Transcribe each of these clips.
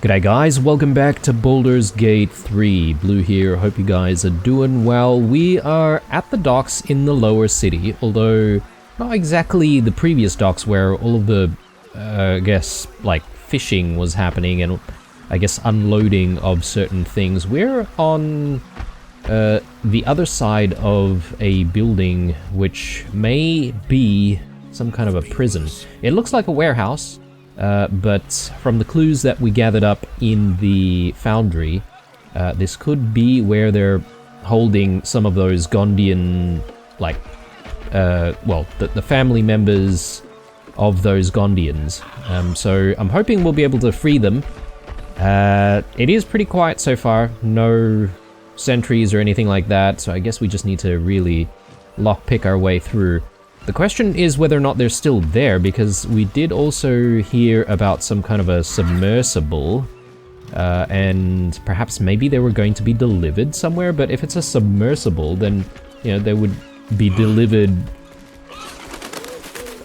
G'day guys, welcome back to Baldur's Gate 3. Blue here, hope you guys are doing well. We are at the docks in the lower city, although not exactly the previous docks where all of the, I guess, like fishing was happening and I guess unloading of certain things. We're on the other side of a building which may be some kind of a prison. It looks like a warehouse. But from the clues that we gathered up in the foundry, this could be where they're holding some of those Gondian, like, well, the family members of those Gondians. So I'm hoping we'll be able to free them. It is pretty quiet so far, no sentries or anything like that, so I guess we just need to really lockpick our way through. The question is whether or not they're still there, because we did also hear about some kind of a submersible, and perhaps maybe they were going to be delivered somewhere, but if it's a submersible, then, you know, they would be delivered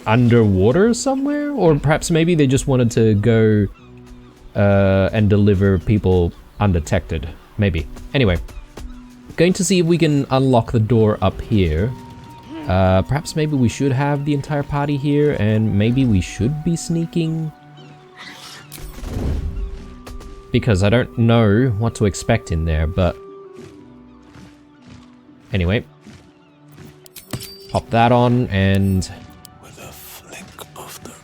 underwater somewhere? Or perhaps maybe they just wanted to go and deliver people undetected. Maybe. Anyway, going to see if we can unlock the door up here. Perhaps maybe we should have the entire party here, and maybe we should be sneaking. Because I don't know what to expect in there, but... Anyway. Pop that on, and...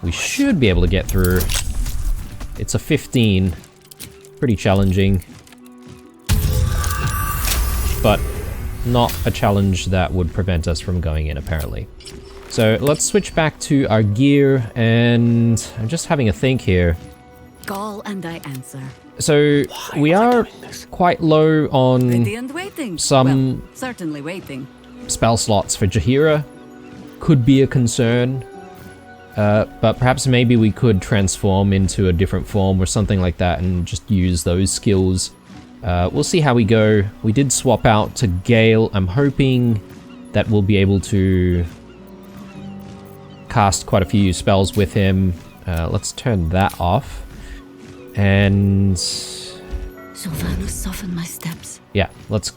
we should be able to get through. It's a 15. Pretty challenging. But... not a challenge that would prevent us from going in, apparently. So let's switch back to our gear, and I'm just having a think here. Call and I answer. So we are quite low on some well, certainly waiting. spell slots for Jaheira. Could be a concern, but perhaps maybe we could transform into a different form or something like that and just use those skills. We'll see how we go. We did swap out to Gale. I'm hoping that we'll be able to cast quite a few spells with him. Let's turn that off. And... Sylvanus, soften my steps. yeah, let's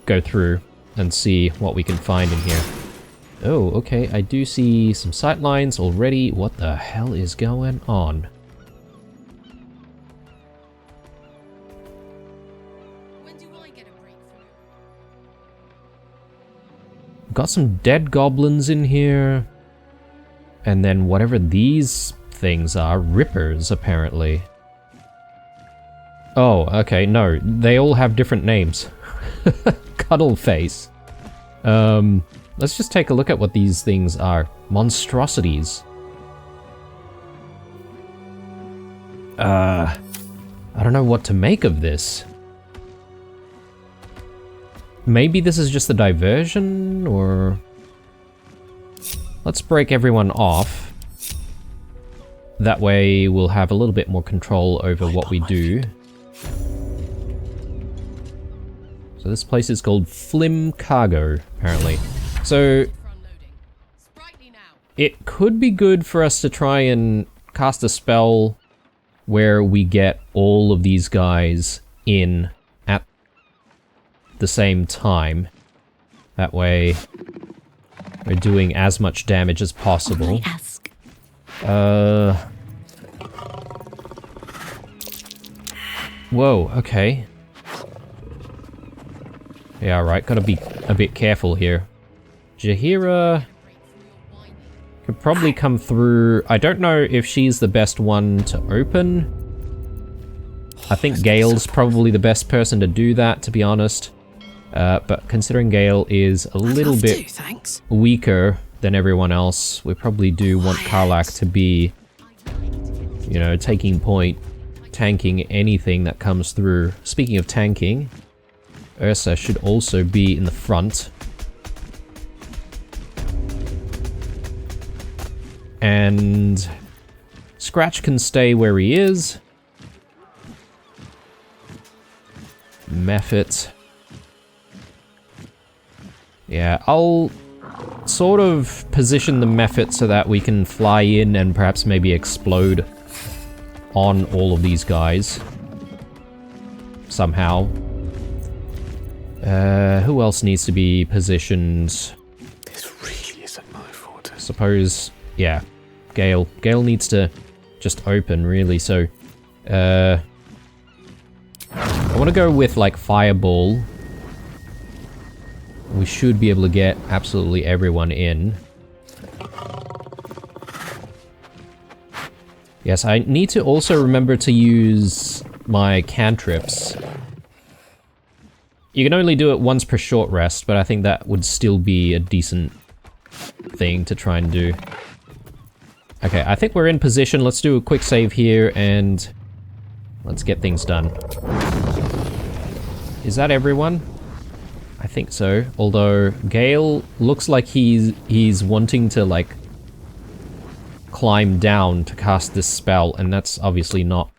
go through and see what we can find in here. Oh, okay, I do see some sight lines already. What the hell is going on? Got some dead goblins in here. And then whatever these things are, rippers, apparently. Oh, okay, no, they all have different names. Cuddleface. Let's just take a look at what these things are. Monstrosities. I don't know what to make of this. Maybe this is just a diversion, or... let's break everyone off. That way we'll have a little bit more control over what we do. So this place is called Flim Cargo, apparently. So... it could be good for us to try and cast a spell where we get all of these guys in at the same time. That way we're doing as much damage as possible. Whoa, okay. Yeah, right, gotta be a bit careful here. Jaheira could probably come through. I don't know if she's the best one to open. I think Gale's probably the best person to do that, to be honest. But considering Gale is a little bit weaker than everyone else, we probably do want Karlach to be, you know, taking point, tanking anything that comes through. Speaking of tanking, Ursa should also be in the front. And Scratch can stay where he is. Mephit. Yeah, I'll sort of position the Mephit so that we can fly in and perhaps maybe explode on all of these guys. somehow. Who else needs to be positioned? This really isn't my forte. Suppose, yeah, Gale. Gale needs to just open, really, so... I want to go with, like, Fireball. We should be able to get absolutely everyone in. Yes, I need to also remember to use my cantrips. You can only do it once per short rest, but I think that would still be a decent thing to try and do. Okay, I think we're in position. Let's do a quick save here and let's get things done. Is that everyone? I think so. Although Gale looks like he's wanting to like climb down to cast this spell, and that's obviously not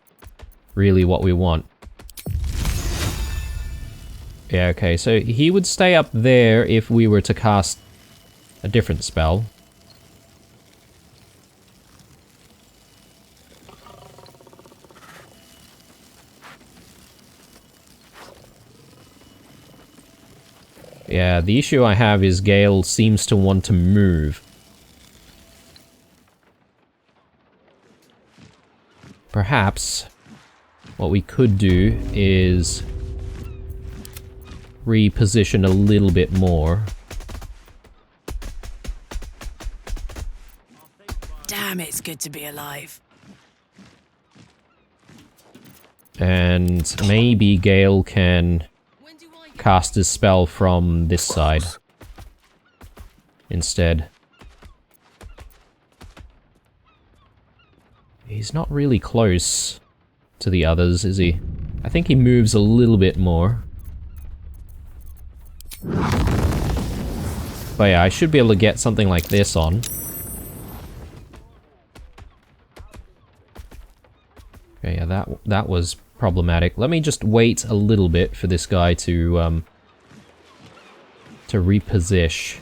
really what we want. Yeah, okay, so he would stay up there if we were to cast a different spell. Yeah, the issue I have is Gale seems to want to move. Perhaps what we could do is reposition a little bit more. Damn, it's good to be alive. And maybe Gale can cast his spell from this side instead. He's not really close to the others, is he? I think he moves a little bit more. But yeah, I should be able to get something like this on. Okay, yeah, that was problematic. Let me just wait a little bit for this guy to reposition.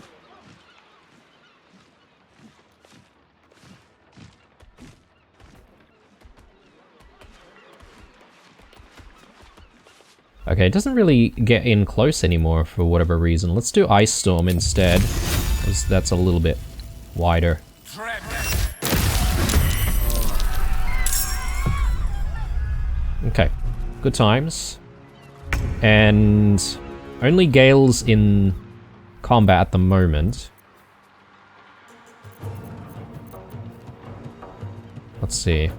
Okay, it doesn't really get in close anymore for whatever reason. Let's do Ice Storm instead, because that's a little bit wider. Okay, good times. And only Gale's in combat at the moment. Let's see.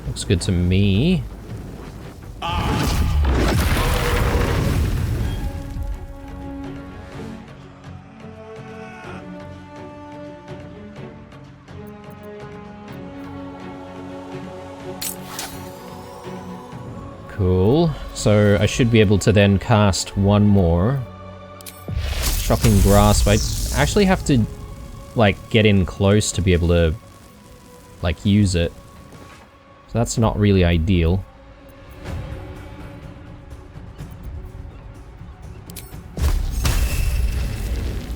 Looks good to me. Cool. So I should be able to then cast one more. Shocking Grasp. I actually have to, like, get in close to be able to, like, use it. So that's not really ideal.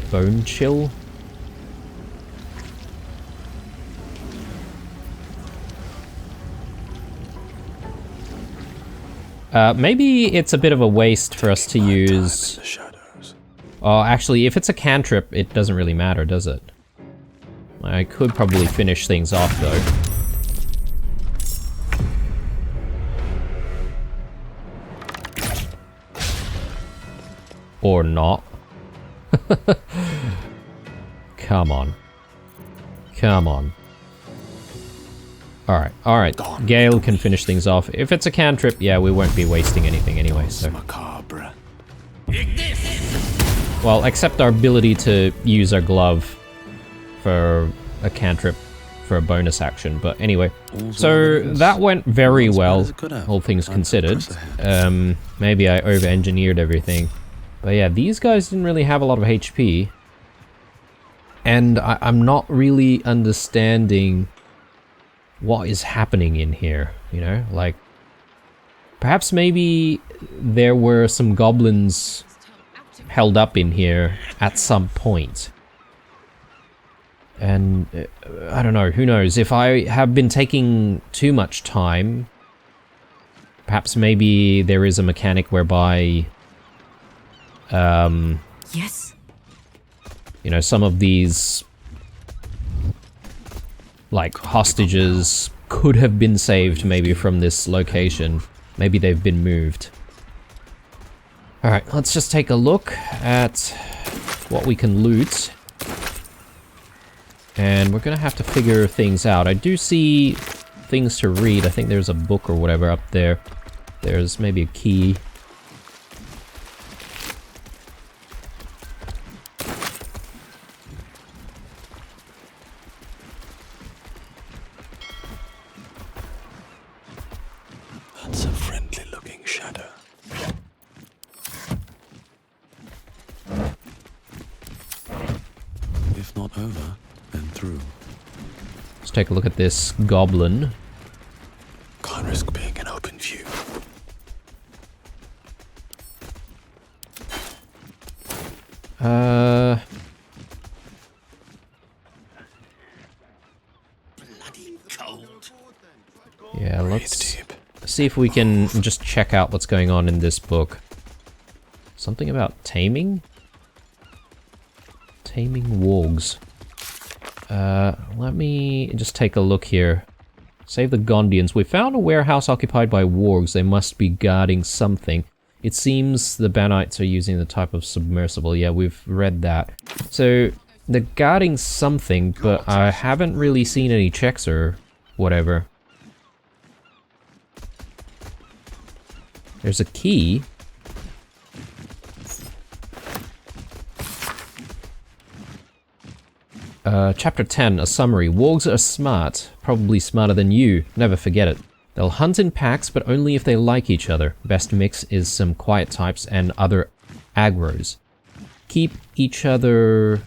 Bone Chill. Maybe it's a bit of a waste for us to use... Oh, actually, if it's a cantrip, it doesn't really matter, does it? I could probably finish things off, though. Or not. Come on. Come on. Alright, alright. Gale can finish things off. If it's a cantrip, yeah, we won't be wasting anything anyway, so... Macabre. Well, except our ability to use our glove for a cantrip for a bonus action, but anyway. So, that went very well, all things considered. Maybe I over-engineered everything. But yeah, these guys didn't really have a lot of HP. And I'm not really understanding what is happening in here, you know? Like, perhaps maybe there were some goblins held up in here at some point. And I don't know, who knows, if I have been taking too much time, perhaps maybe there is a mechanic whereby, Yes. you know, some of these, like, hostages could have been saved maybe from this location. Maybe they've been moved. Alright, let's just take a look at what we can loot. And we're gonna have to figure things out. I do see things to read. I think there's a book or whatever up there. There's maybe a key. That's a friendly looking shadow. If not over, then through. Let's take a look at this goblin. Can't risk being in open view. Yeah, let's see if we can just check out what's going on in this book. Something about taming? Taming wargs. Let me just take a look here. Save the Gondians. We found a warehouse occupied by wargs. They must be guarding something. It seems the Banites are using the type of submersible. Yeah, we've read that. So, they're guarding something, but I haven't really seen any checks or whatever. There's a key. Chapter 10, a summary. Wargs are smart, probably smarter than you. Never forget it. They'll hunt in packs, but only if they like each other. Best mix is some quiet types and other aggros. Keep each other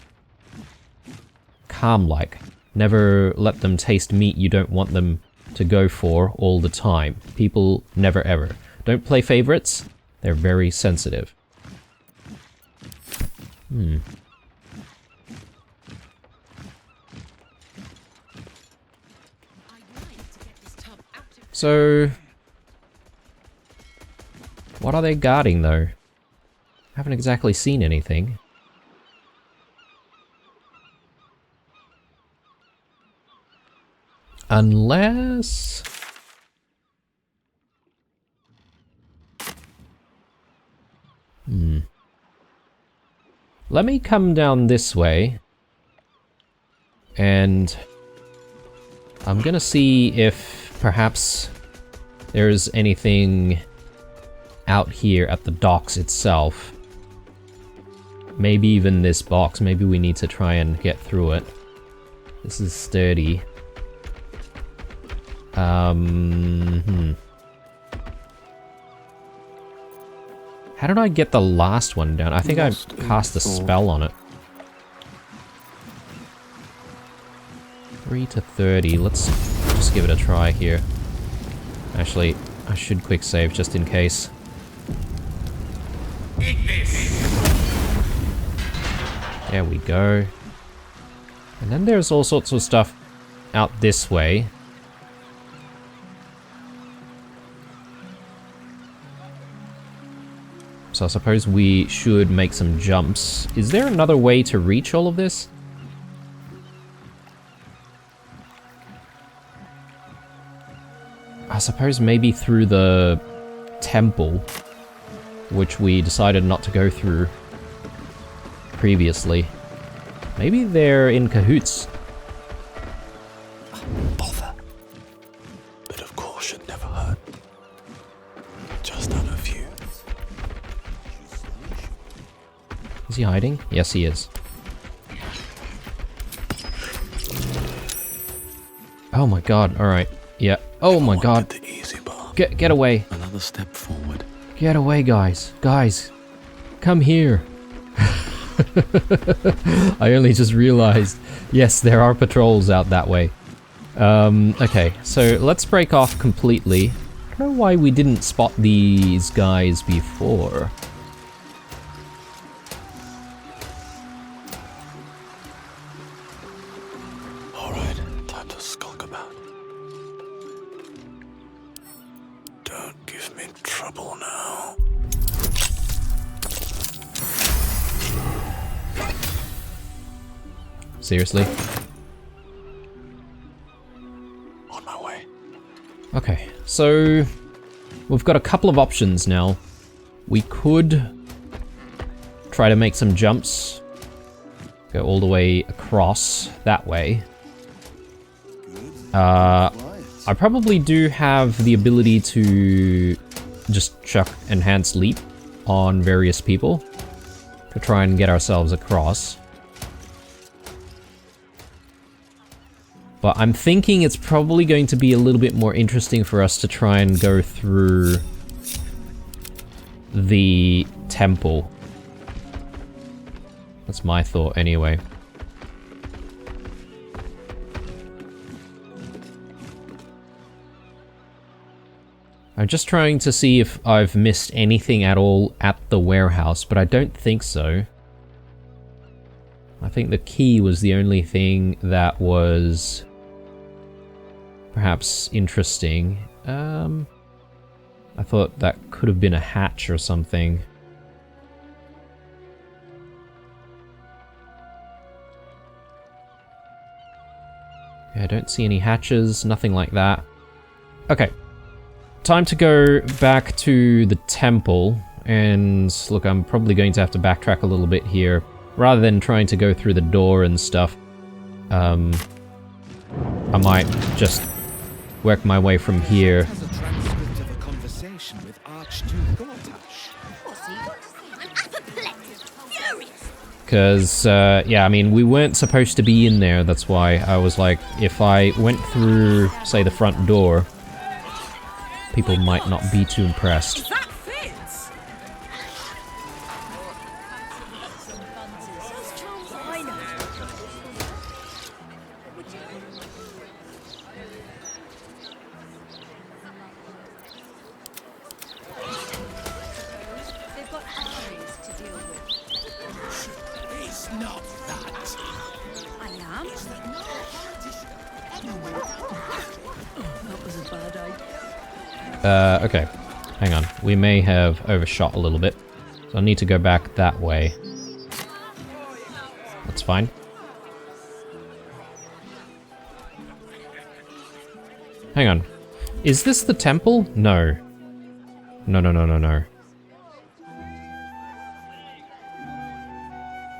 calm-like. Never let them taste meat you don't want them to go for all the time. People never ever. Don't play favorites. They're very sensitive. So, what are they guarding though? Haven't exactly seen anything. Unless... Let me come down this way. And I'm gonna see if perhaps there's anything out here at the docks itself. Maybe even this box. Maybe we need to try and get through it. This is sturdy. How did I get the last one down? I think I cast a spell on it. 3 to 30. Let's just give it a try here. Actually, I should quick save just in case. There we go. And then there's all sorts of stuff out this way. So I suppose we should make some jumps. Is there another way to reach all of this? I suppose maybe through the temple, which we decided not to go through previously. Maybe they're in cahoots. Bother. Bit of caution never hurt. Just out of view. Is he hiding? Yes, he is. Oh my god, alright. Yeah. Oh my god. The easy bar. Get away. Another step forward. Get away, guys. Guys. Come here. I only just realized. Yes, there are patrols out that way. Okay, so let's break off completely. I don't don't know why we didn't spot these guys before. Alright, time to skulk about. Don't give me trouble now. Seriously? On my way. Okay, so we've got a couple of options now. We could try to make some jumps, go all the way across that way. I probably do have the ability to just chuck enhanced leap on various people to try and get ourselves across. But I'm thinking it's probably going to be a little bit more interesting for us to try and go through the temple. That's my thought anyway. I'm just trying to see if I've missed anything at all at the warehouse, but I don't think so. I think the key was the only thing that was perhaps interesting. I thought that could have been a hatch or something. Yeah, I don't see any hatches, nothing like that. Okay. Time to go back to the temple, and look, I'm probably going to have to backtrack a little bit here. Rather than trying to go through the door and stuff, I might just work my way from here. Has a transcript of a conversation with Archduke Gortash. Because, yeah, I mean, we weren't supposed to be in there, that's why I was like, if I went through, say, the front door, people might not be too impressed. That fits! They've got eyes to deal with. It's not that. I am. That was a bad idea. Okay. Hang on. We may have overshot a little bit. So I need to go back that way. That's fine. Hang on. Is this the temple? No. No, no, no, no, no.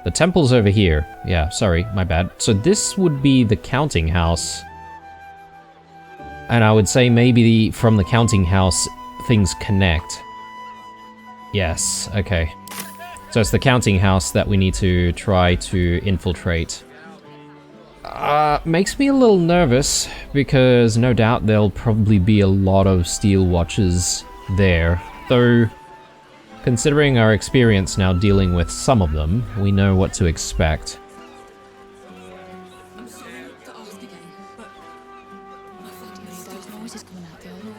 The temple's over here. Yeah, sorry, my bad. So this would be the counting house. And I would say maybe from the counting house, things connect. Yes, okay. So it's the counting house that we need to try to infiltrate. Makes me a little nervous, because no doubt there'll probably be a lot of steel watches there. Though, considering our experience now dealing with some of them, we know what to expect. I'm sorry to ask again, but my father made those noises coming out the other way.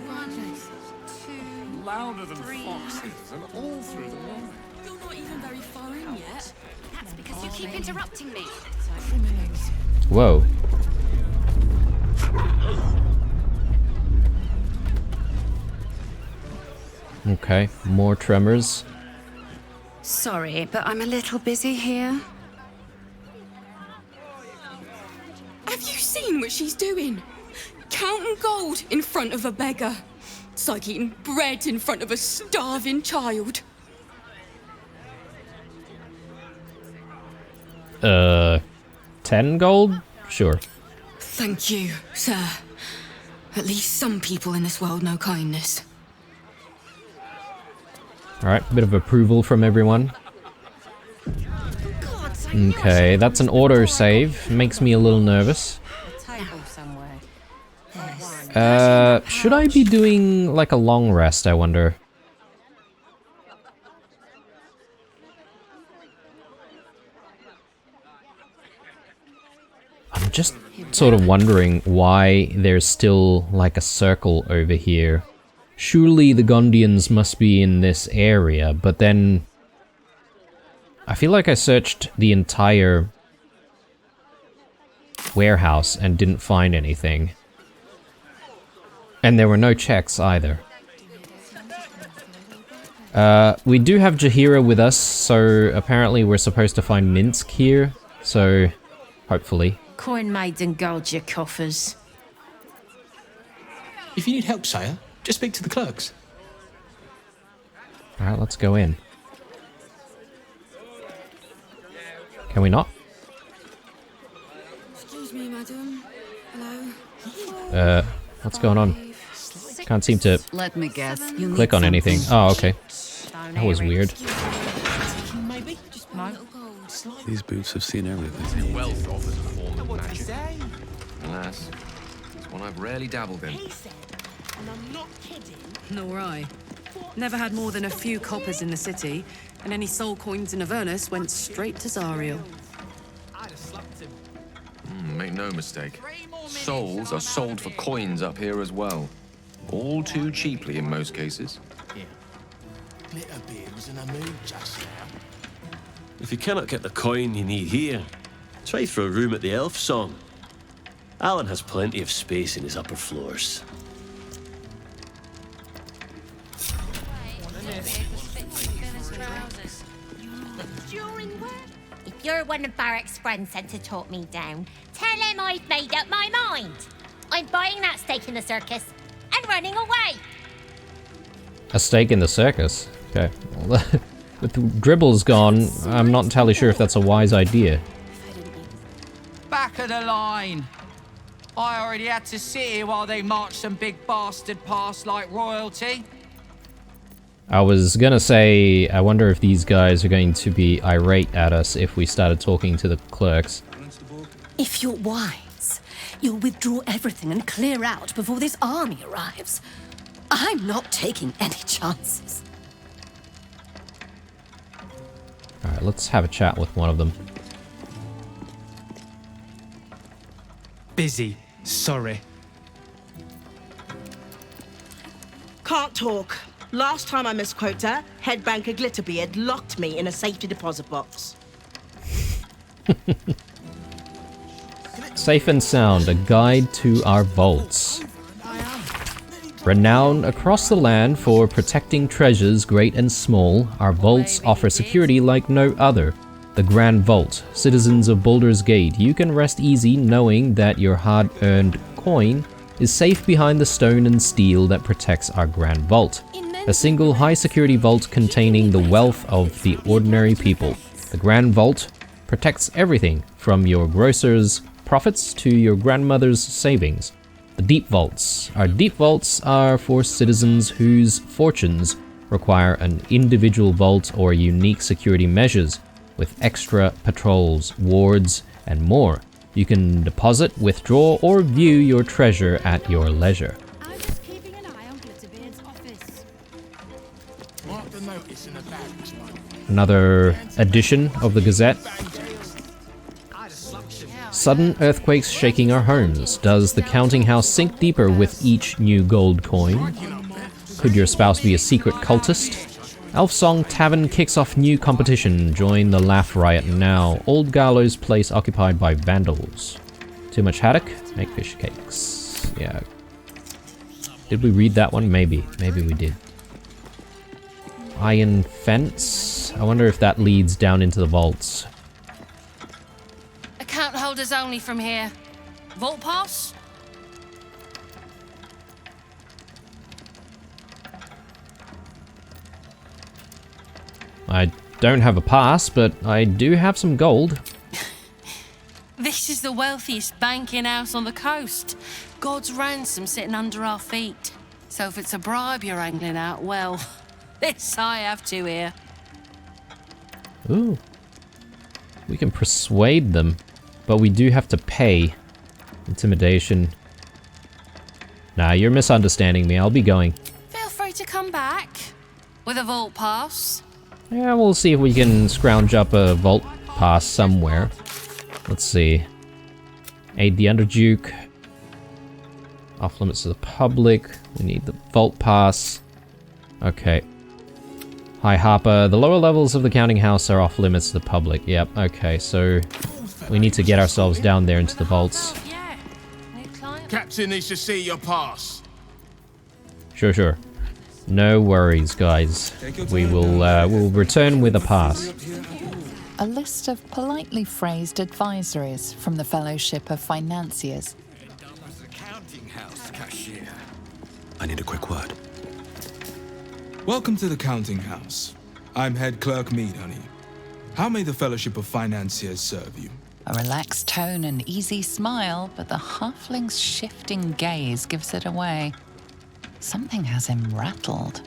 2, Louder than 3. foxes and all through the night. You're not even very far in yet. That's because you keep interrupting me. Whoa. Okay, more tremors. Sorry, but I'm a little busy here. Have you seen what she's doing? Counting gold in front of a beggar. It's like eating bread in front of a starving child. 10 gold? Sure. Thank you, sir. At least some people in this world know kindness. Alright, bit of approval from everyone. Okay, that's an auto-save. Makes me a little nervous. Should I be doing like a long rest, I wonder? I'm just sort of wondering why there's still like a circle over here. surely the Gondians must be in this area, but then I feel like I searched the entire warehouse and didn't find anything. And there were no checks either. We do have Jaheira with us, so apparently we're supposed to find Minsk here, so hopefully. Coin maiden guard your coffers. If you need help, sire, just speak to the clerks. Alright, let's go in. Can we not? Excuse me, madam. Hello. What's going on? Can't seem to Let me guess. You click on anything. Oh, okay. That was weird. These boots have seen everything. Wealth offers a form of magic. Alas, it's one I've rarely dabbled in. Nor I. Never had more than a few coppers in the city, and any soul coins in Avernus went straight to Zariel. Make no mistake. Souls are sold for coins up here as well. All too cheaply in most cases. Glitterbeard was in a mood just now. If you cannot get the coin you need here, try for a room at the Elf Song. Alan has plenty of space in his upper floors. If you're one of Barrack's friends sent to talk me down, tell him I've made up my mind. I'm buying that stake in the circus and running away. A stake in the circus? Okay. Well, with the dribbles gone, I'm not entirely sure if that's a wise idea. Back of the line. I already had to sit here while they marched some big bastard past like royalty. I was gonna say, I wonder if these guys are going to be irate at us if we started talking to the clerks. If you're wise, you'll withdraw everything and clear out before this army arrives. I'm not taking any chances. Alright, let's have a chat with one of them. Busy. Sorry. Can't talk. Last time I misquote her, head banker Glitterbeard locked me in a safety deposit box. Safe and Sound, a guide to our vaults. Renowned across the land for protecting treasures great and small, our vaults offer security like no other. The Grand Vault. Citizens of Baldur's Gate, you can rest easy knowing that your hard-earned coin is safe behind the stone and steel that protects our Grand Vault. A single high-security vault containing the wealth of the ordinary people. The Grand Vault protects everything from your grocer's profits to your grandmother's savings. The Deep Vaults. Our Deep Vaults are for citizens whose fortunes require an individual vault or unique security measures, with extra patrols, wards, and more. You can deposit, withdraw, or view your treasure at your leisure. I was keeping an eye on Glitterbeard's office. Mark the notice in the bags, mate. Another edition of the Gazette. Sudden earthquakes shaking our homes. Does the counting house sink deeper with each new gold coin? Could your spouse be a secret cultist? Elf Song Tavern kicks off new competition. Join the laugh riot now. Old Gallows Place occupied by vandals. Too much haddock? Make fish cakes. Yeah. Did we read that one? Maybe. Maybe we did. Iron Fence? I wonder if that leads down into the vaults. Account holders only from here. Vault pass? I don't have a pass, but I do have some gold. This is the wealthiest banking house on the coast. God's ransom sitting under our feet. So if it's a bribe you're angling out, well, this I have to here. Ooh. We can persuade them, but we do have to pay. Intimidation. Nah, you're misunderstanding me. I'll be going. Feel free to come back. With a vault pass. Yeah, we'll see if we can scrounge up a vault pass somewhere. Let's see. Aid the Underduke. Off limits to the public. We need the vault pass. Okay. Hi, Harper. The lower levels of the counting house are off limits to the public. Yep, okay, so we need to get ourselves down there into the vaults. Captain needs to see your pass. Sure. No worries, guys. We will we'll return with a pass. A list of politely phrased advisories from the Fellowship of Financiers. I need a quick word. Welcome to the counting house. I'm head clerk Mead, honey. How may the Fellowship of Financiers serve you? A relaxed tone and easy smile, but the halfling's shifting gaze gives it away. Something has him rattled.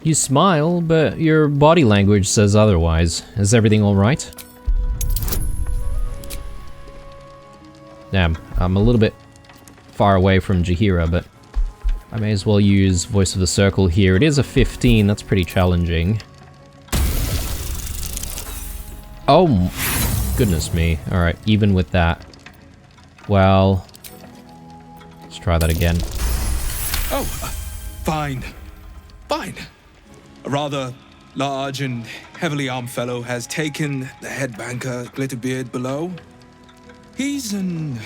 You smile, but your body language says otherwise. Is everything alright? Damn, I'm a little bit far away from Jaheira, but I may as well use Voice of the Circle here. It is a 15, that's pretty challenging. Oh, goodness me. Alright, even with that. Well, let's try that again. Oh, fine. A rather large and heavily armed fellow has taken the head banker, Glitterbeard, below. He's an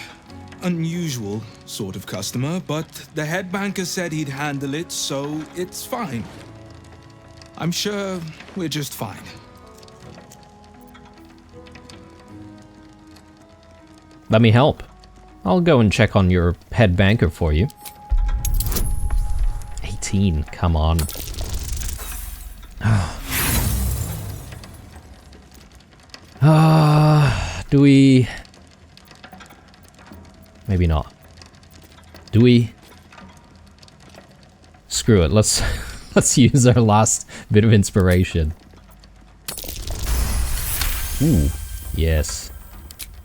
unusual sort of customer, but the head banker said he'd handle it, so it's fine. I'm sure we're just fine. Let me help. I'll go and check on your head banker for you. 18, come on. Do we... Maybe not. Do we? Screw it, let's use our last bit of inspiration. Ooh, yes.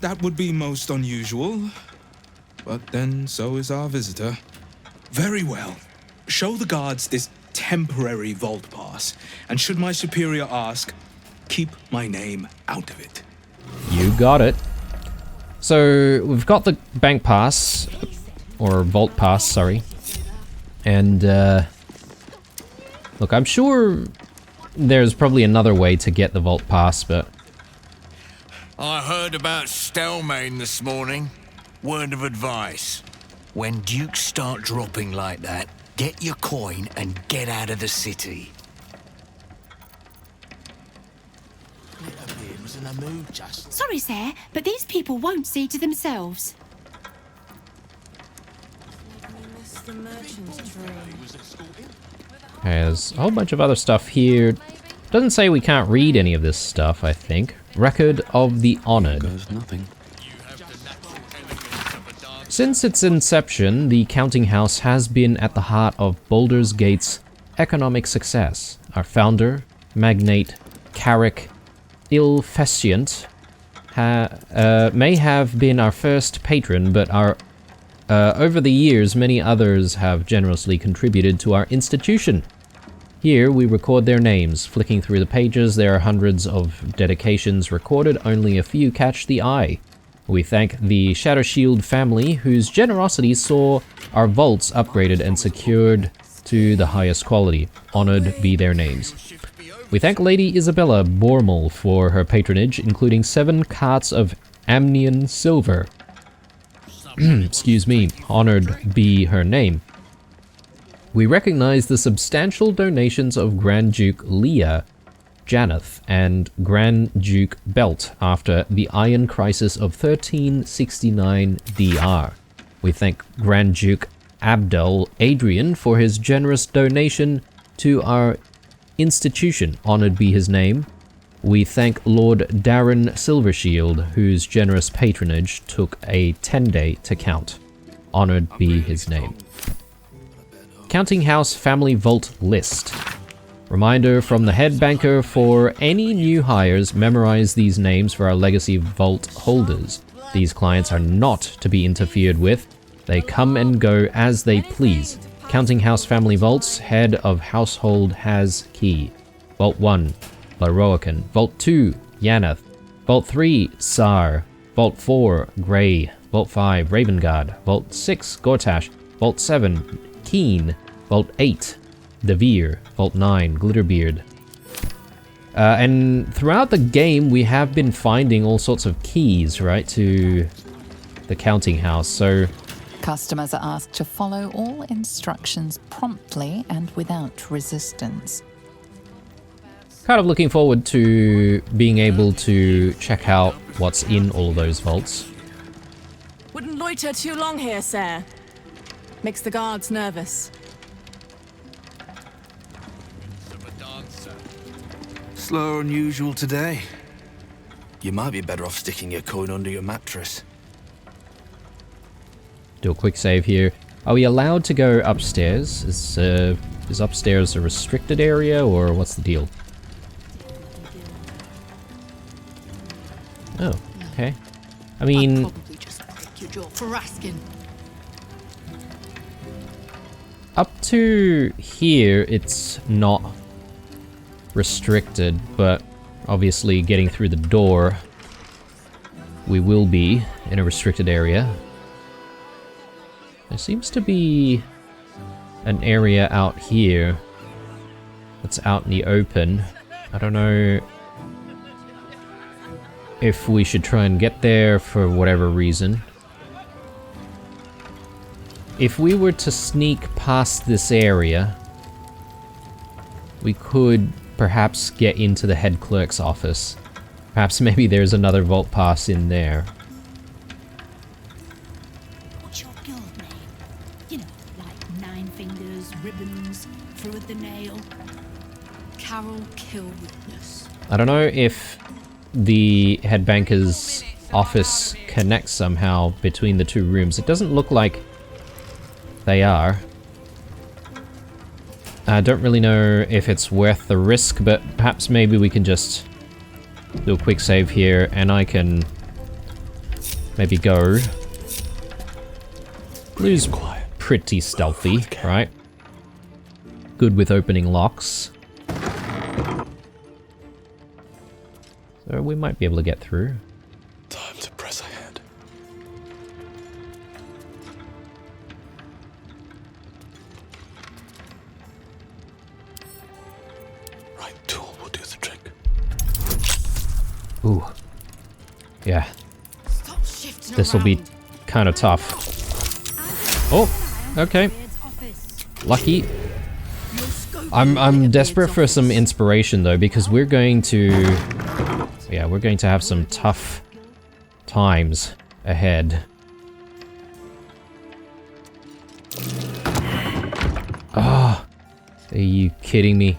That would be most unusual, but then so is our visitor. Very well. Show the guards this temporary vault pass, and should my superior ask, keep my name out of it. You got it. So, we've got the bank pass, or vault pass, sorry. And, look, I'm sure there's probably another way to get the vault pass, but... I heard about Stelmane this morning. Word of advice. When dukes start dropping like that, get your coin and get out of the city. Was in a mood just. Sorry, sir, but these people won't see to themselves. Okay, there's a whole bunch of other stuff here. Doesn't say we can't read any of this stuff, I think. Record of the Honored. Nothing. Since its inception, the counting house has been at the heart of Baldur's Gate's economic success. Our founder, magnate Carrick Ilfescient, may have been our first patron, but over the years, many others have generously contributed to our institution. Here, we record their names. Flicking through the pages, there are hundreds of dedications recorded, only a few catch the eye. We thank the Shadow Shield family, whose generosity saw our vaults upgraded and secured to the highest quality. Honored be their names. We thank Lady Isabella Bormal for her patronage, including 7 carts of Amnion silver. Excuse me, honored be her name. We recognize the substantial donations of Grand Duke Leah Janeth and Grand Duke Belt after the Iron Crisis of 1369 DR. We thank Grand Duke Abdel Adrian for his generous donation to our institution, honored be his name. We thank Lord Darren Silvershield, whose generous patronage took a 10-day to count. Honored be his name. Counting House Family Vault List. Reminder from the head banker for any new hires, memorize these names for our legacy vault holders. These clients are not to be interfered with. They come and go as they please. Counting House Family Vaults, head of household has key. Vault 1, Laroakan. Vault 2, Yanath. Vault 3, Sar. Vault 4, Grey. Vault 5, Ravengard. Vault 6, Gortash. Vault 7, Keen. Vault 8, Devere. Vault 9, Glitterbeard. And throughout the game, we have been finding all sorts of keys, right, to the counting house, so... Customers are asked to follow all instructions promptly and without resistance. Kind of looking forward to being able to check out what's in all those vaults. Wouldn't loiter too long here, sir. Makes the guards nervous. Slower than usual today. You might be better off sticking your coin under your mattress. Do a quick save here. Are we allowed to go upstairs? Is upstairs a restricted area, or what's the deal? Oh, okay. I mean... I'd probably just break your jaw for asking. Up to here, it's not restricted, but obviously getting through the door, we will be in a restricted area. There seems to be an area out here that's out in the open. I don't know if we should try and get there for whatever reason. If we were to sneak past this area, we could perhaps get into the head clerk's office. Perhaps maybe there's another vault pass in there. What's your guild name? You know, like Nine Fingers, Ribbons, Through at the Nail. Carol Kill Witness. I don't know if the head banker's office connects somehow between the two rooms. It doesn't look like they are. I don't really know if it's worth the risk, but perhaps maybe we can just do a quick save here and I can maybe go. Blue's pretty stealthy, right? Good with opening locks. So we might be able to get through. Time to press ahead. Right tool will do the trick. Ooh. Yeah. This will be kind of tough. Oh, okay. Lucky. I'm desperate for some inspiration though, because we're going to have some tough times ahead. Ah, are you kidding me?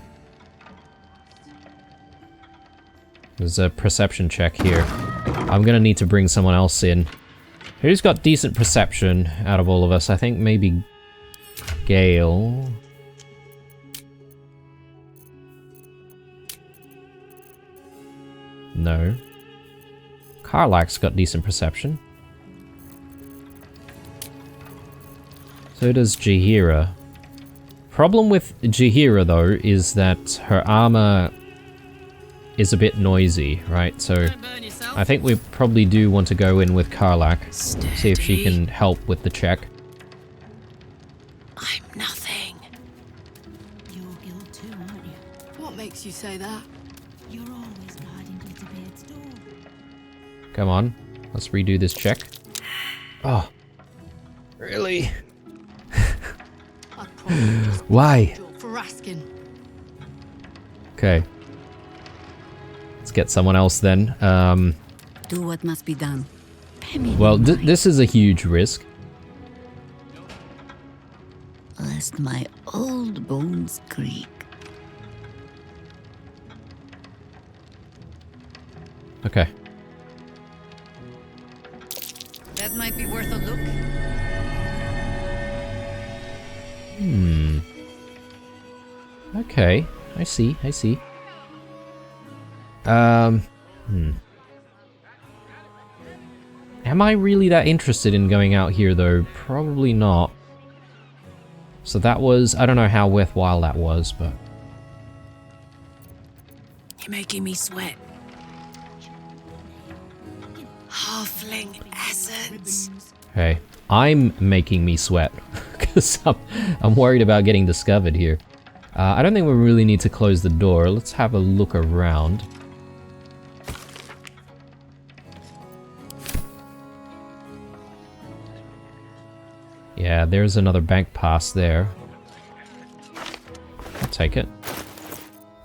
There's a perception check here. I'm gonna need to bring someone else in. Who's got decent perception out of all of us? I think maybe Gale. No. Karlak's got decent perception. So does Jaheira. Problem with Jaheira though is that her armor is a bit noisy, right? So I think we probably do want to go in with Karlak. See if she can help with the check. I'm nothing. You're guild too, aren't you? What makes you say that? You're always guarding Glitterbeard's door. Come on, let's redo this check. Oh, really? Why? For asking. Okay. Let's get someone else then. Do what must be done. Well, this is a huge risk. Lest my old bones creak. Okay. That might be worth a look. Okay, I see. Am I really that interested in going out here though? Probably not. So that was, I don't know how worthwhile that was, but... You're making me sweat. Halfling essence. Hey, I'm making me sweat because I'm worried about getting discovered here. I don't think we really need to close the door. Let's have a look around. Yeah, there's another bank pass there. I'll take it.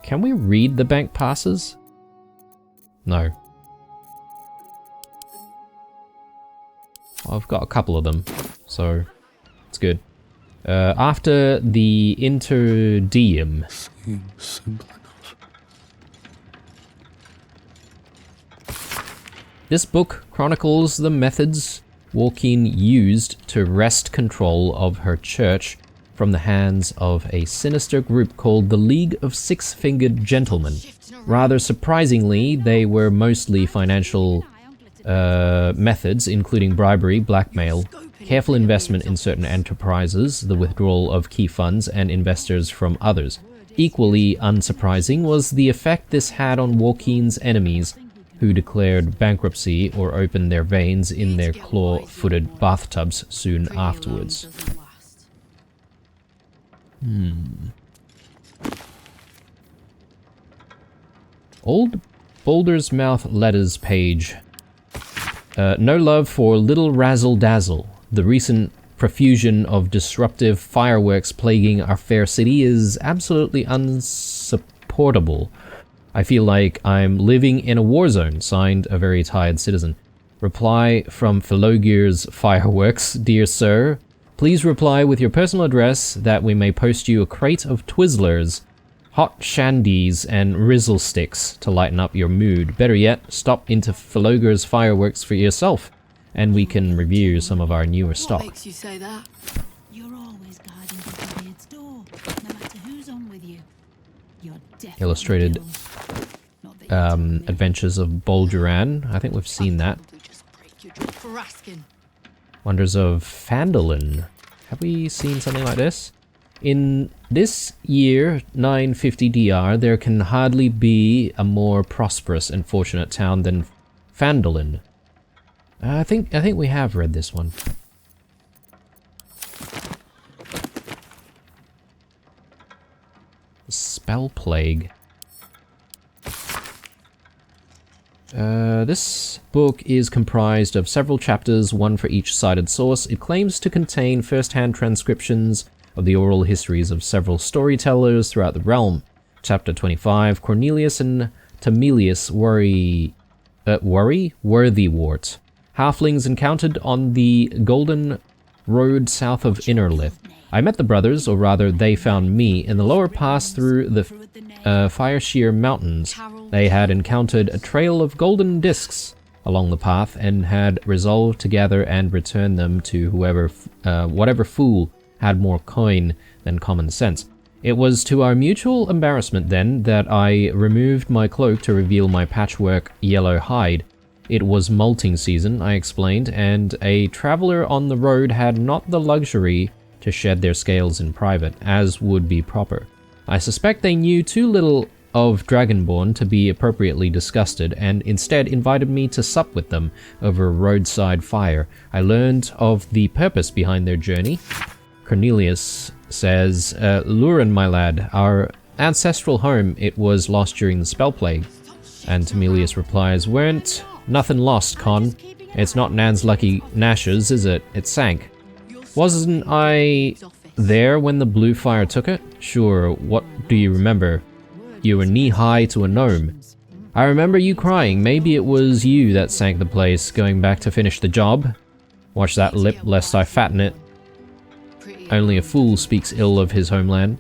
Can we read the bank passes? No. I've got a couple of them, so it's good. After the interdiem. This book chronicles the methods Walkeen used to wrest control of her church from the hands of a sinister group called the League of Six-Fingered Gentlemen. Rather surprisingly, they were mostly financial methods, including bribery, blackmail, careful investment in certain enterprises, the withdrawal of key funds and investors from others. Equally unsurprising was the effect this had on Walkeen's enemies, who declared bankruptcy or opened their veins in their claw-footed bathtubs soon afterwards. Old Baldur's Mouth Letters page. No love for Little Razzle Dazzle. The recent profusion of disruptive fireworks plaguing our fair city is absolutely unsupportable. I feel like I'm living in a war zone, signed a very tired citizen. Reply from Felogir's Fireworks. Dear sir, please reply with your personal address that we may post you a crate of Twizzlers, hot shandies, and rizzle sticks to lighten up your mood. Better yet, stop into Felogir's Fireworks for yourself, and we can review some of our newer stock. What makes you say that? You're always guarding the beard's door, no matter who's on with you. You're definitely Illustrated Adventures of Bolduran. I think we've seen that. for asking. Wonders of Phandalin. Have we seen something like this? In this year, 950 DR, there can hardly be a more prosperous and fortunate town than Phandalin. I think we have read this one. Spell Plague. This book is comprised of several chapters, one for each cited source. It claims to contain first-hand transcriptions of the oral histories of several storytellers throughout the realm. Chapter 25, Cornelius and Tamelius Worthywort. Halflings encountered on the Golden Road south of Innerlith. I met the brothers, or rather they found me, in the lower pass through the Firesheer Mountains. They had encountered a trail of golden discs along the path and had resolved to gather and return them to whatever fool had more coin than common sense. It was to our mutual embarrassment then that I removed my cloak to reveal my patchwork yellow hide. It was molting season, I explained, and a traveller on the road had not the luxury to shed their scales in private, as would be proper. I suspect they knew too little of Dragonborn to be appropriately disgusted, and instead invited me to sup with them over a roadside fire. I learned of the purpose behind their journey. Cornelius says, Lurin, my lad, our ancestral home, it was lost during the spell plague. And Tamelius replies, weren't nothing lost, Con. It's not Nan's lucky Nash's, is it? It sank. Wasn't I there when the blue fire took it? Sure, what do you remember? You were knee-high to a gnome. I remember you crying. Maybe it was you that sank the place, going back to finish the job. Watch that lip, lest I fatten it. Only a fool speaks ill of his homeland.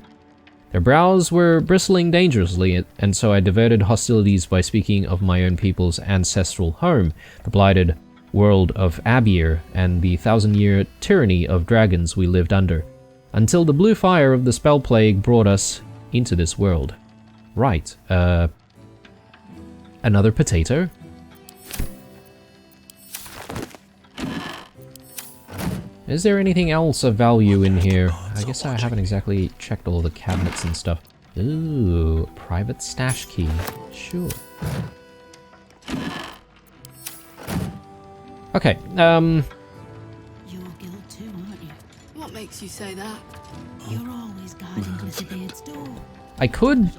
Their brows were bristling dangerously, and so I diverted hostilities by speaking of my own people's ancestral home, the blighted world of Abir, and the 1,000-year tyranny of dragons we lived under, until the blue fire of the spell plague brought us into this world. Right, another potato? Is there anything else of value in here? I guess I haven't exactly checked all the cabinets and stuff. Ooh, private stash key. Sure. Okay, You're guild too, aren't you? What makes you say that? You're always guarding Glitterbeard's door. I could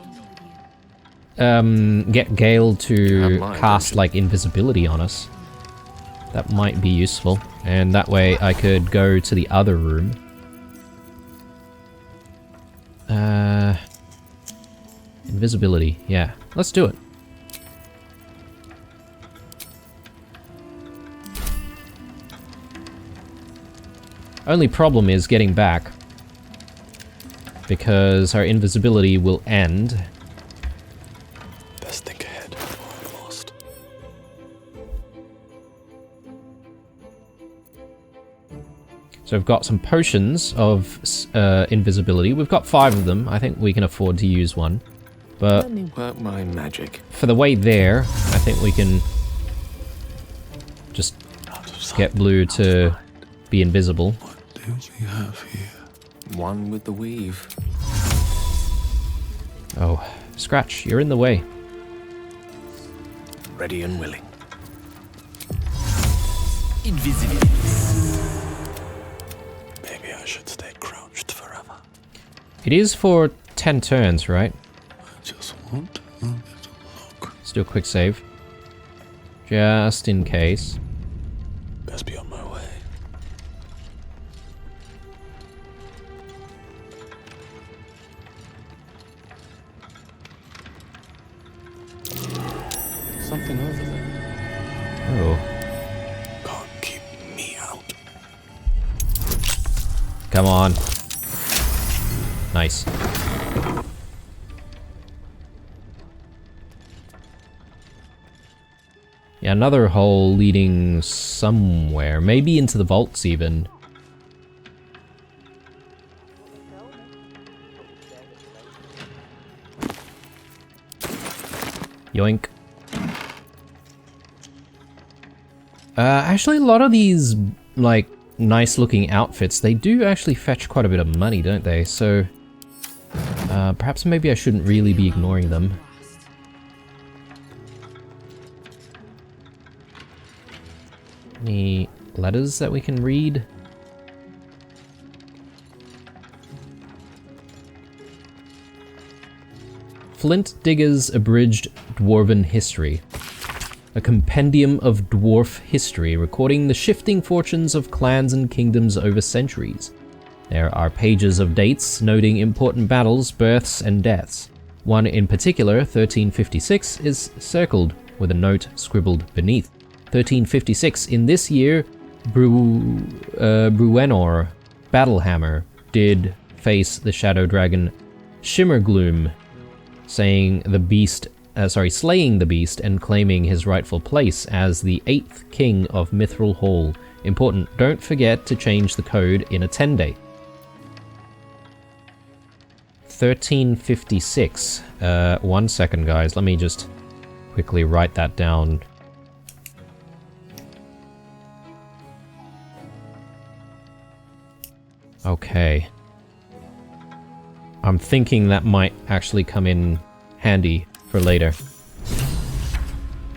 get Gale to cast like invisibility on us. That might be useful, and that way I could go to the other room. Invisibility, yeah, let's do it. Only problem is getting back, because our invisibility will end. Best think ahead, or I'm lost. So we've got some potions of invisibility. We've got 5 of them. I think we can afford to use one. But Let me work my magic. for the way there, I think we can just get Blue to be invisible. What do we have here? One with the weave. Oh, Scratch, you're in the way. Ready and willing. Invisibility. Maybe I should stay crouched forever. It is for 10 turns, right? I just want a little look. Let's do a quick save. Just in case. Best be on my way. Something over there. Oh. Can't keep me out. Come on. Nice. Yeah, another hole leading somewhere. Maybe into the vaults even. Yoink. Actually, a lot of these, like, nice-looking outfits, they do actually fetch quite a bit of money, don't they? So, perhaps maybe I shouldn't really be ignoring them. Any letters that we can read? Flint Digger's Abridged Dwarven History. A compendium of dwarf history recording the shifting fortunes of clans and kingdoms over centuries. There are pages of dates noting important battles, births, and deaths. One in particular, 1356, is circled with a note scribbled beneath. 1356, in this year, Bruenor Battlehammer did face the shadow dragon Shimmergloom, slaying the beast and claiming his rightful place as the 8th king of Mithril Hall. Important, don't forget to change the code in a 10-day. 1356. 1 second, guys. Let me just quickly write that down. Okay. I'm thinking that might actually come in handy for later.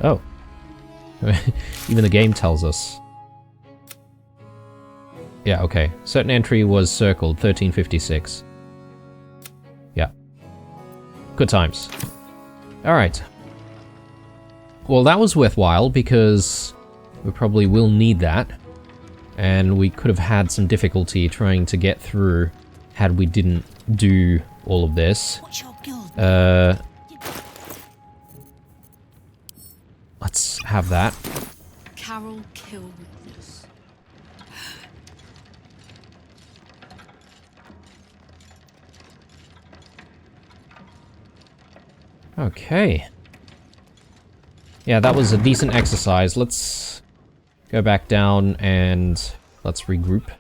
Oh. Even the game tells us. Yeah, okay. Certain entry was circled, 1356. Yeah. Good times. Alright. Well, that was worthwhile because we probably will need that. And we could have had some difficulty trying to get through had we didn't do all of this. Let's have that. Carol kill witness. Okay. Yeah, that was a decent exercise. Let's go back down and let's regroup.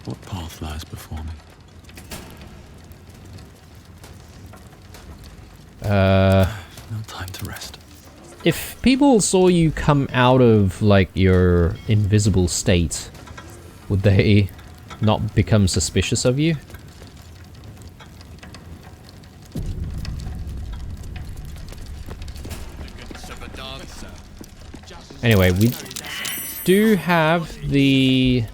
What path lies before me? No time to rest. If people saw you come out of, like, your invisible state, would they not become suspicious of you. Anyway, we do have the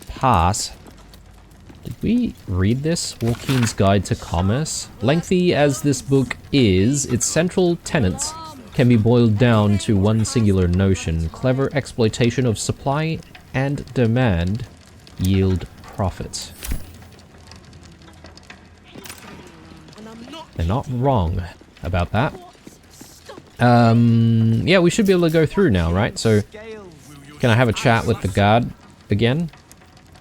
pass. Did we read this? Walkeen's Guide to Commerce? Lengthy as this book is, its central tenets can be boiled down to one singular notion: clever exploitation of supply and demand yield profit. They're not wrong about that. Yeah, we should be able to go through now, right? So, can I have a chat with the guard again?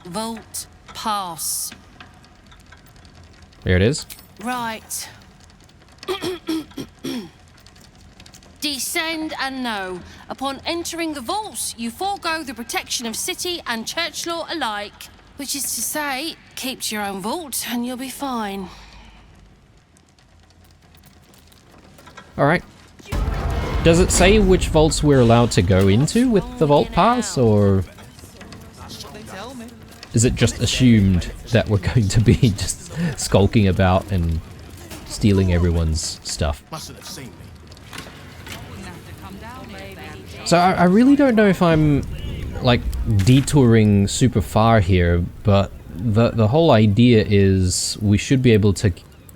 Vault pass. There it is. Right. Descend and know. Upon entering the vaults, you forego the protection of city and church law alike. Which is to say, keep to your own vault and you'll be fine. Alright. Does it say which vaults we're allowed to go into with the vault pass, or is it just assumed that we're going to be just skulking about and stealing everyone's stuff? So I really don't know if I'm like detouring super far here, but the whole idea is we should be able to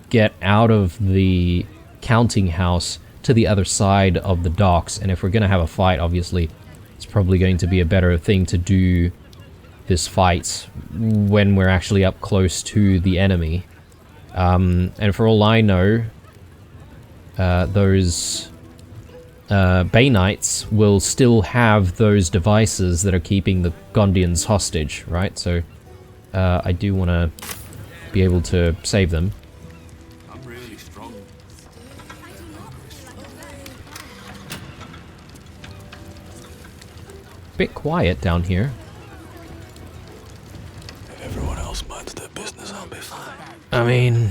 get out of the counting house to the other side of the docks, and if we're going to have a fight, obviously it's probably going to be a better thing to do this fight when we're actually up close to the enemy. And for all I know, those Bay Knights will still have those devices that are keeping the Gondians hostage, right? So I do want to be able to save them. Bit quiet down here. If everyone else minds their business, I'll be fine. I mean,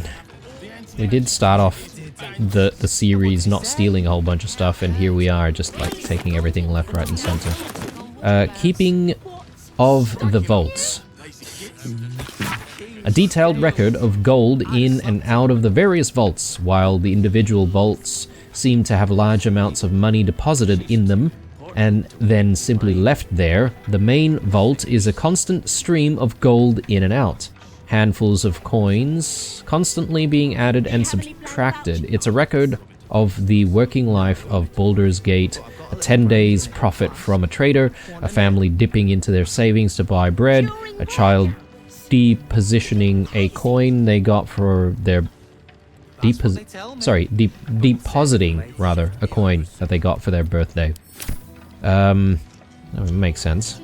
we did start off the series not stealing a whole bunch of stuff, and here we are just like taking everything left, right, and center. Keeping of the vaults. A detailed record of gold in and out of the various vaults. While the individual vaults seem to have large amounts of money deposited in them, and then simply left there, the main vault is a constant stream of gold in and out. Handfuls of coins constantly being added and subtracted. It's a record of the working life of Baldur's Gate, a 10 days profit from a trader, a family dipping into their savings to buy bread, a child depositioning a coin they got for their depositing rather a coin that they got for their birthday. That would make sense.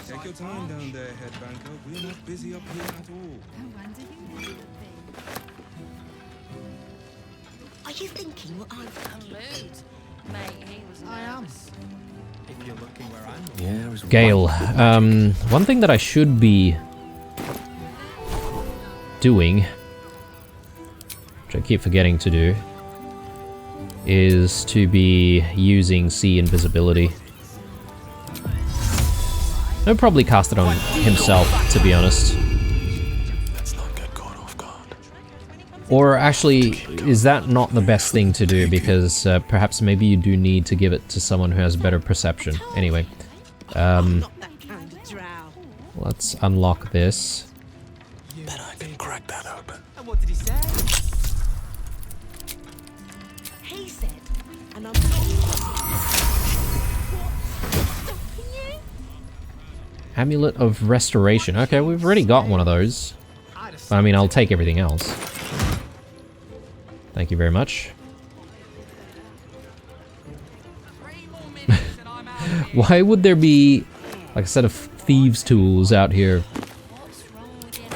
Take your time down there, head banker. We're not busy up here at all. Are you thinking what I am. If you're looking where I'm looking. Gale, one thing that I should be doing, which I keep forgetting to do, is to be using sea invisibility. I'll probably cast it on himself, to be honest. Let's not get caught off guard. Or actually, is that not the best thing to do? Because perhaps maybe you do need to give it to someone who has better perception. Anyway, let's unlock this. Then I can crack that open. And what did he say? He said, and I'm Amulet of Restoration. Okay, we've already got one of those. I mean, I'll take everything else. Thank you very much. Why would there be like a set of thieves' tools out here?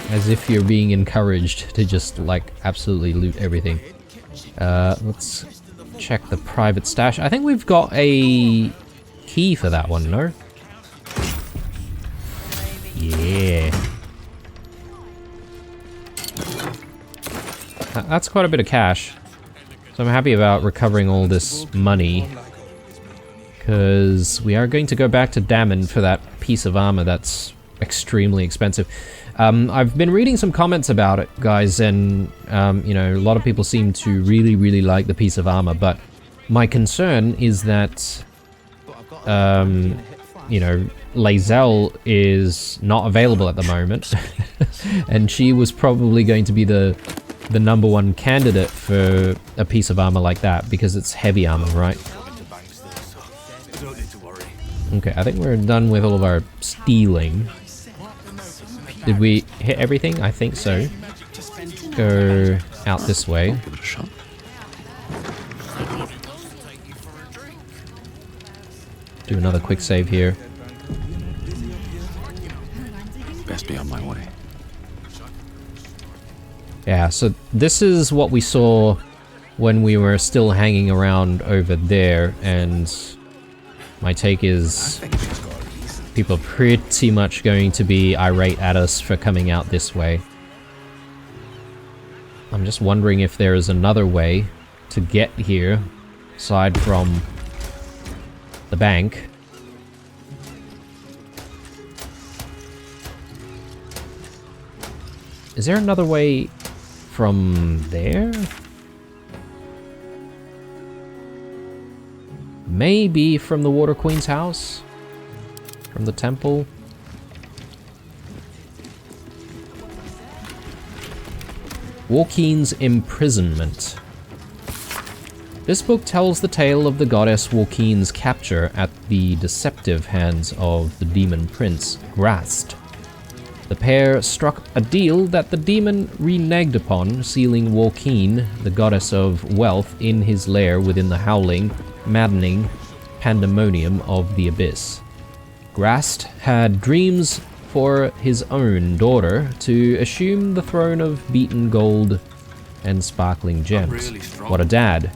As if you're being encouraged to just like absolutely loot everything. Let's check the private stash. I think we've got a key for that one, no? Yeah. That's quite a bit of cash. So I'm happy about recovering all this money, because we are going to go back to Dammon for that piece of armor that's extremely expensive. I've been reading some comments about it, guys, and you know, a lot of people seem to really like the piece of armor, but my concern is that you know, Lae'zel is not available at the moment, and she was probably going to be the #1 candidate for a piece of armor like that, because it's heavy armor, right? Okay, I think we're done with all of our stealing. Did we hit everything? I think so. Go out this way. Give it a shot. Do another quick save here. Best be on my way. Yeah, so this is what we saw when we were still hanging around over there, and my take is people are pretty much going to be irate at us for coming out this way. I'm just wondering if there is another way to get here, aside from the bank. Is there another way from there? Maybe from the Water Queen's house? From the temple? Walkeen's imprisonment. This book tells the tale of the goddess Walkeen's capture at the deceptive hands of the demon prince, Grast. The pair struck a deal that the demon reneged upon, sealing Walkeen, the goddess of wealth, in his lair within the howling, maddening pandemonium of the abyss. Grast had dreams for his own daughter to assume the throne of beaten gold and sparkling gems. What a dad.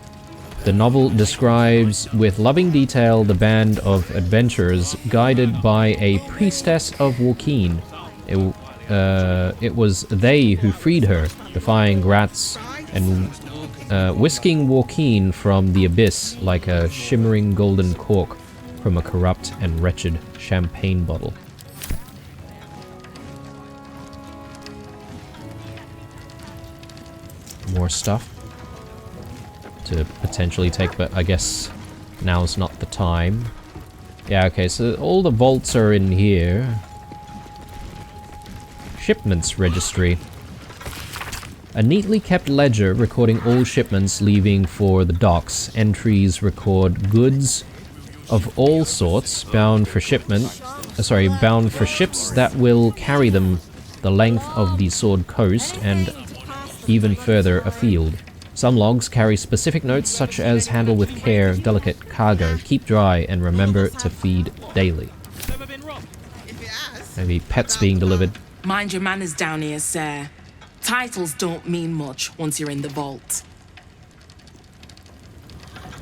The novel describes with loving detail the band of adventurers guided by a priestess of Walkeen. It was they who freed her, defying Gratz and whisking Walkeen from the abyss like a shimmering golden cork from a corrupt and wretched champagne bottle. More stuff to potentially take, but I guess now's not the time. Yeah, okay, so all the vaults are in here. Shipments registry. A neatly kept ledger recording all shipments leaving for the docks. Entries record goods of all sorts bound for bound for ships that will carry them the length of the Sword Coast and even further afield. Some logs carry specific notes such as handle with care delicate cargo, keep dry, and remember to feed daily. Maybe pets being delivered. Mind your manners down here, sir. Titles don't mean much once you're in the vault.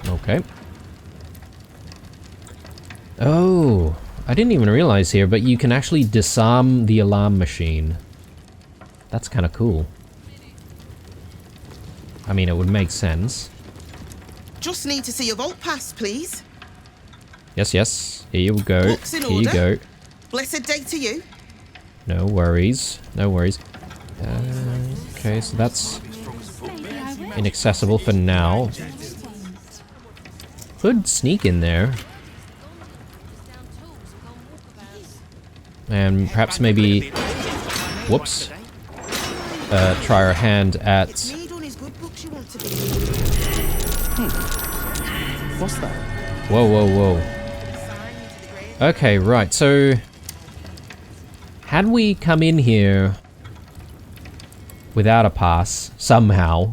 Okay. Oh, I didn't even realize here, but you can actually disarm the alarm machine. That's kind of cool. I mean, it would make sense. Just need to see your vault pass, please. Yes, yes. Here you go. Books in Here order. you go. Blessed day to you. No worries. No worries. Okay, so that's inaccessible for now. Could sneak in there. And perhaps maybe... Whoops. Try our hand at... What's that? Whoa, whoa, whoa. Okay, right, so... Had we come in here without a pass, somehow,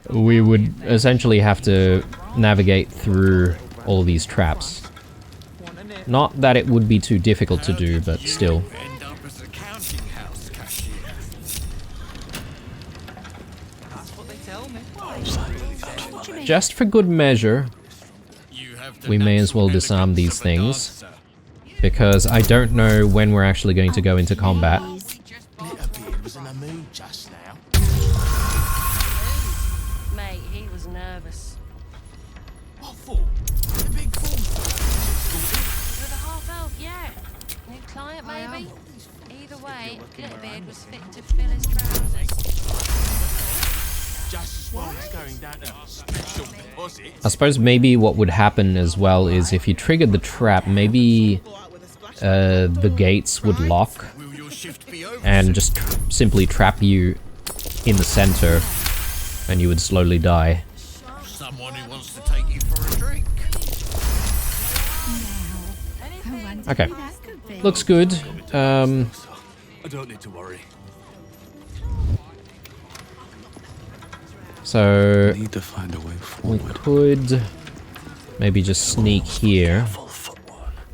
we would essentially have to navigate through all these traps. Not that it would be too difficult to do, but still. Just for good measure, we may as well disarm these things, because I don't know when we're actually going to go into combat. client, maybe? Either way, Glitterbeard was fit to fill his trousers. Just as well as going down to special deposit. I suppose maybe what would happen as well is if you triggered the trap, maybe the gates would lock and just simply trap you in the center and you would slowly die. Someone who wants to take you for a drink. Okay, looks good. I don't need to worry. So Need to find a way we forward. could maybe just sneak here.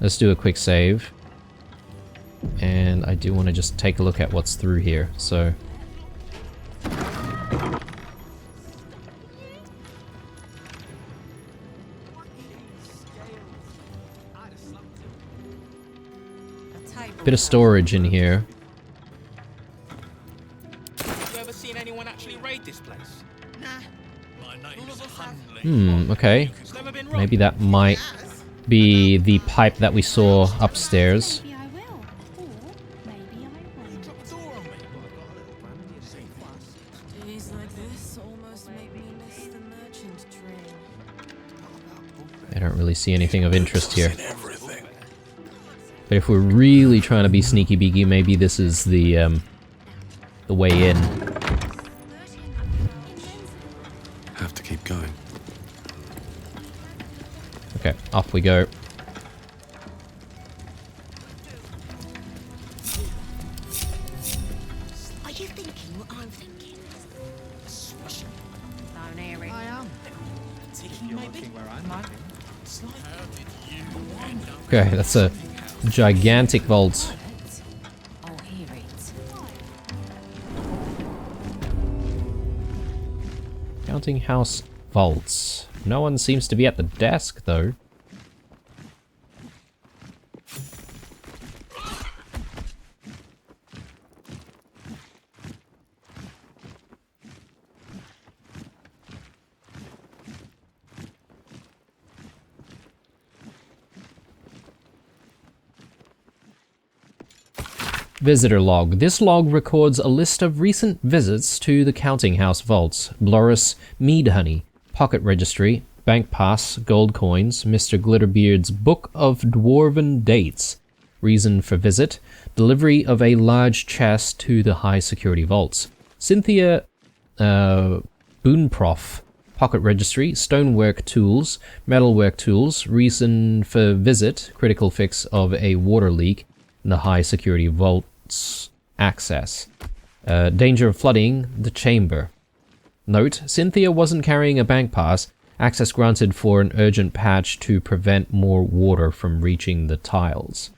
Let's do a quick save. And I do want to just take a look at what's through here, so... Bit of storage in here. Have you ever seen anyone actually raid this place? Okay. Maybe that might be the pipe that we saw upstairs. Days like this almost make me miss the merchant train. I don't really see anything of interest here. But if we're really trying to be sneaky beaky, maybe this is the way in. Have to keep going. Okay, off we go. Are you thinking what I'm thinking? Don't hear it. I am. Okay, that's a gigantic vault. Oh, here it. Counting house vaults. No one seems to be at the desk, though. Visitor log. This log records a list of recent visits to the Counting House vaults. Bloris, Mead Honey, Pocket Registry, Bank Pass, Gold Coins, Mr. Glitterbeard's Book of Dwarven Dates. Reason for visit, delivery of a large chest to the high security vaults. Cynthia Boonprof, Pocket Registry, Stonework Tools, Metalwork Tools. Reason for visit, critical fix of a water leak in the high security vaults access. Danger of flooding the chamber. Note, Cynthia wasn't carrying a bank pass. Access granted for an urgent patch to prevent more water from reaching the tiles.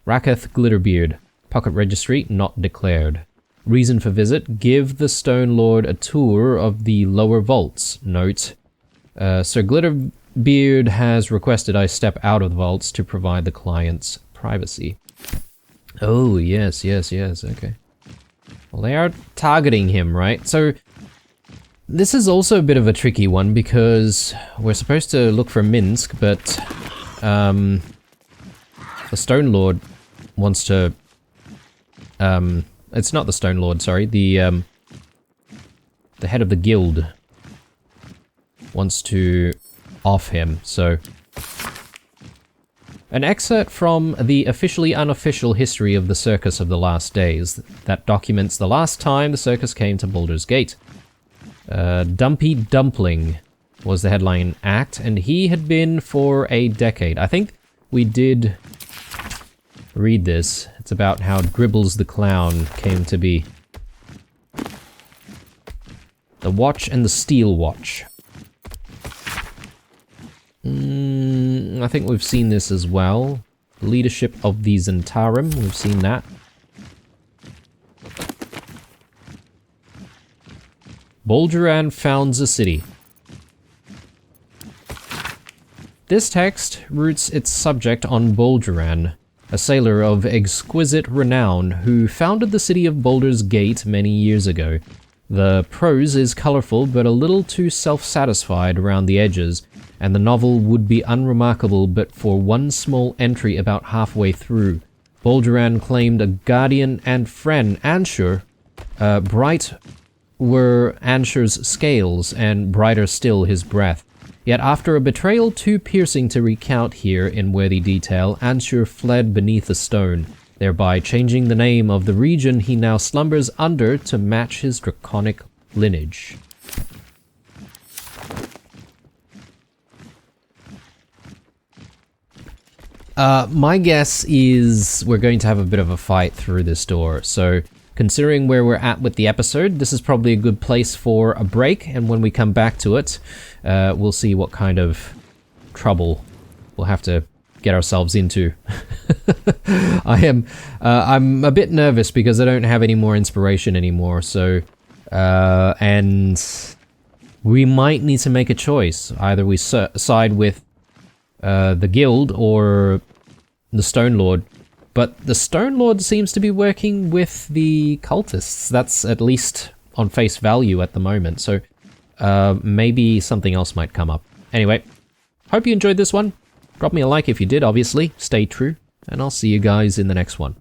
Raketh Glitterbeard, Pocket Registry, not declared. Reason for visit, give the Stone Lord a tour of the lower vaults. Note, Sir Glitterbeard has requested I step out of the vaults to provide the client's privacy. Oh, yes, okay. Well, they are targeting him, right? So, this is also a bit of a tricky one because we're supposed to look for Minsk, but the Stone Lord wants to... it's not the Stone Lord, sorry. The head of the guild wants to off him, so... An excerpt from the officially unofficial history of the Circus of the Last Days that documents the last time the circus came to Baldur's Gate. Dumpy Dumpling was the headline act, and he had been for a decade. I think we did read this. It's about how Gribbles the Clown came to be. The Watch and the Steel Watch. I think we've seen this as well. Leadership of the Zentarum, we've seen that. Bolduran founds a city. This text roots its subject on Bolduran, a sailor of exquisite renown who founded the city of Baldur's Gate many years ago. The prose is colorful but a little too self-satisfied around the edges, and the novel would be unremarkable but for one small entry about halfway through. Balduran claimed a guardian and friend, Anshur. Bright were Anshur's scales, and brighter still his breath. Yet after a betrayal too piercing to recount here in worthy detail, Anshur fled beneath a stone, thereby changing the name of the region he now slumbers under to match his draconic lineage. My guess is we're going to have a bit of a fight through this door, so considering where we're at with the episode, this is probably a good place for a break, and when we come back to it, we'll see what kind of trouble we'll have to get ourselves into. I'm a bit nervous because I don't have any more inspiration anymore, so, and we might need to make a choice. Either we side with the guild or the Stone Lord. But the Stone Lord seems to be working with the cultists. That's at least on face value at the moment. So maybe something else might come up. Anyway, hope you enjoyed this one. Drop me a like if you did, obviously. Stay true. And I'll see you guys in the next one.